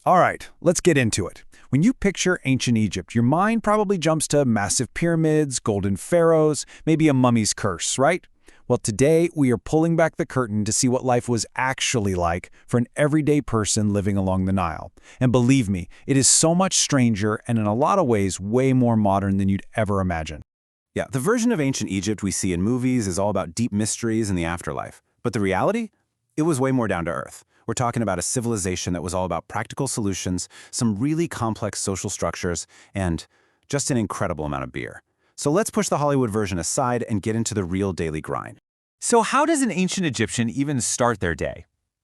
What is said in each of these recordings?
All right, let's get into it. When you picture ancient Egypt, your mind probably jumps to massive pyramids, golden pharaohs, maybe a mummy's curse, right? Well, today we are pulling back the curtain to see what life was actually like for an everyday person living along the Nile. And believe me, it is so much stranger and in a lot of ways way more modern than you'd ever imagine. Yeah, the version of ancient Egypt we see in movies is all about deep mysteries in the afterlife. But the reality? It was way more down to earth. We're talking about a civilization that was all about practical solutions, some really complex social structures, and just an incredible amount of beer. So let's push the Hollywood version aside and get into the real daily grind. So how does an ancient Egyptian even start their day?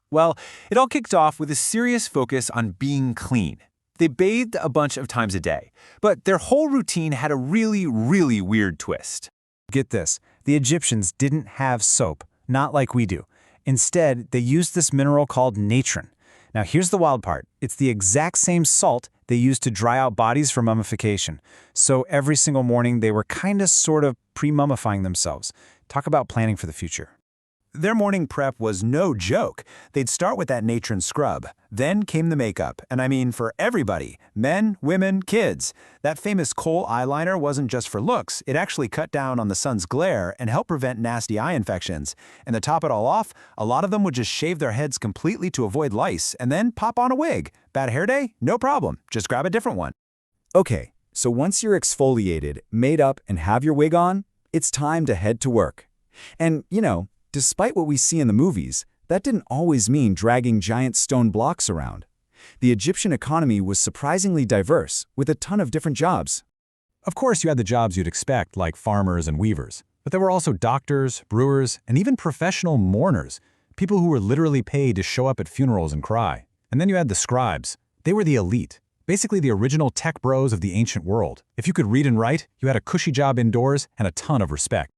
Well, it all kicked off with a serious focus on being clean. They bathed a bunch of times a day, but their whole routine had a really weird twist. Get this, the Egyptians didn't have soap, not like we do. Instead, they used this mineral called natron. Now here's the wild part. It's the exact same salt they used to dry out bodies for mummification. So every single morning they were sort of pre-mummifying themselves. Talk about planning for the future. Their morning prep was no joke. They'd start with that natron scrub. Then came the makeup, and I mean for everybody, men, women, kids. That famous kohl eyeliner wasn't just for looks, it actually cut down on the sun's glare and helped prevent nasty eye infections. And to top it all off, a lot of them would just shave their heads completely to avoid lice and then pop on a wig. Bad hair day? No problem. Just grab a different one. Okay, so once you're exfoliated, made up, and have your wig on, it's time to head to work. And, despite what we see in the movies, that didn't always mean dragging giant stone blocks around. The Egyptian economy was surprisingly diverse, with a ton of different jobs. Of course, you had the jobs you'd expect, like farmers and weavers. But there were also doctors, brewers, and even professional mourners, people who were literally paid to show up at funerals and cry. And then you had the scribes. They were the elite, basically the original tech bros of the ancient world. If you could read and write, you had a cushy job indoors and a ton of respect.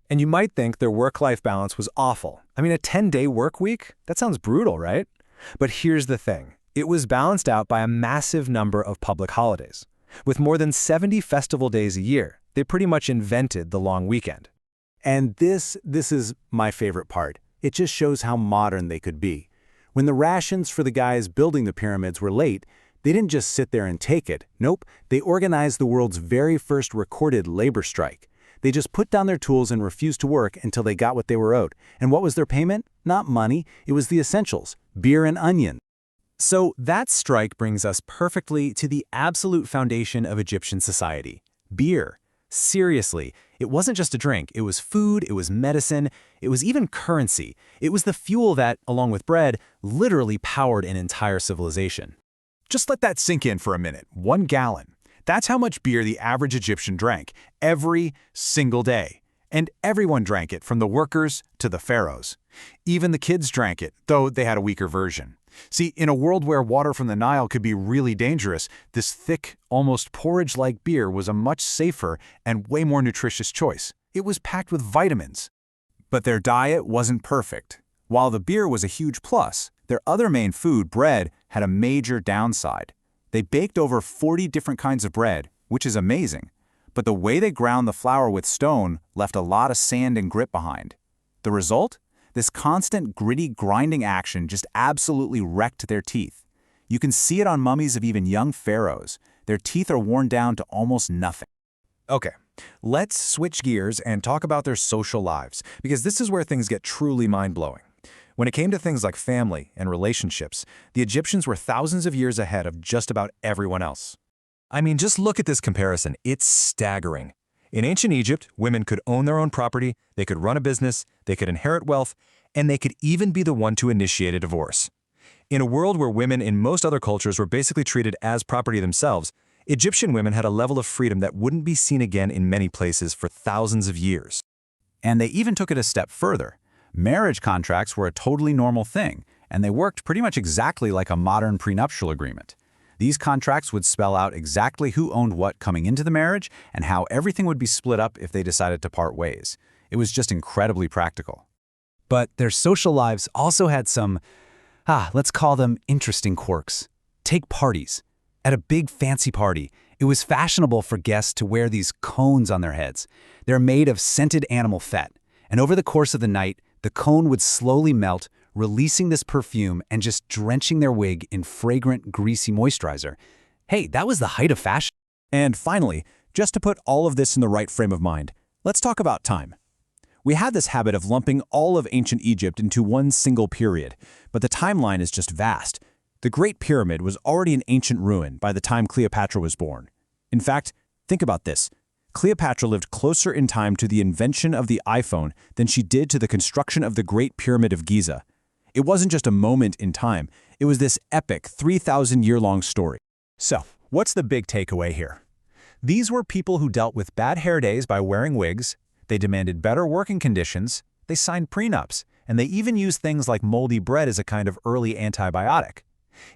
And you might think their work-life balance was awful. I mean, a 10-day work week? That sounds brutal, right? But here's the thing. It was balanced out by a massive number of public holidays. With more than 70 festival days a year, they pretty much invented the long weekend. And this is my favorite part. It just shows how modern they could be. When the rations for the guys building the pyramids were late, they didn't just sit there and take it. Nope, they organized the world's very first recorded labor strike. They just put down their tools and refused to work until they got what they were owed. And what was their payment? Not money, it was the essentials, beer and onion. So that strike brings us perfectly to the absolute foundation of Egyptian society, beer. Seriously, it wasn't just a drink, it was food, it was medicine, it was even currency. It was the fuel that, along with bread, literally powered an entire civilization. Just let that sink in for a minute. 1 gallon. That's how much beer the average Egyptian drank every single day. And everyone drank it, from the workers to the pharaohs. Even the kids drank it, though they had a weaker version. See, in a world where water from the Nile could be really dangerous, this thick, almost porridge-like beer was a much safer and way more nutritious choice. It was packed with vitamins. But their diet wasn't perfect. While the beer was a huge plus, their other main food, bread, had a major downside. They baked over 40 different kinds of bread, which is amazing. But the way they ground the flour with stone left a lot of sand and grit behind. The result? This constant gritty grinding action just absolutely wrecked their teeth. You can see it on mummies of even young pharaohs. Their teeth are worn down to almost nothing. Okay, let's switch gears and talk about their social lives, because this is where things get truly mind-blowing. When it came to things like family and relationships, the Egyptians were thousands of years ahead of just about everyone else. I mean, just look at this comparison. It's staggering. In ancient Egypt, women could own their own property, they could run a business, they could inherit wealth, and they could even be the one to initiate a divorce. In a world where women in most other cultures were basically treated as property themselves, Egyptian women had a level of freedom that wouldn't be seen again in many places for thousands of years. And they even took it a step further. Marriage contracts were a totally normal thing, and they worked pretty much exactly like a modern prenuptial agreement. These contracts would spell out exactly who owned what coming into the marriage and how everything would be split up if they decided to part ways. It was just incredibly practical. But their social lives also had some, let's call them interesting quirks. Take parties. At a big fancy party, it was fashionable for guests to wear these cones on their heads. They're made of scented animal fat, and over the course of the night, the cone would slowly melt, releasing this perfume and just drenching their wig in fragrant, greasy moisturizer. Hey, that was the height of fashion. And finally, just to put all of this in the right frame of mind, let's talk about time. We had this habit of lumping all of ancient Egypt into one single period, but the timeline is just vast. The Great Pyramid was already an ancient ruin by the time Cleopatra was born. In fact, think about this. Cleopatra lived closer in time to the invention of the iPhone than she did to the construction of the Great Pyramid of Giza. It wasn't just a moment in time, it was this epic 3,000-year-long story. So, what's the big takeaway here? These were people who dealt with bad hair days by wearing wigs, they demanded better working conditions, they signed prenups, and they even used things like moldy bread as a kind of early antibiotic.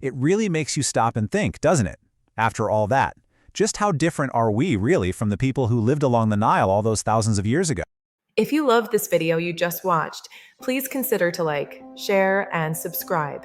It really makes you stop and think, doesn't it? After all that, just how different are we really from the people who lived along the Nile all those thousands of years ago? If you loved this video you just watched, please consider to like, share, and subscribe.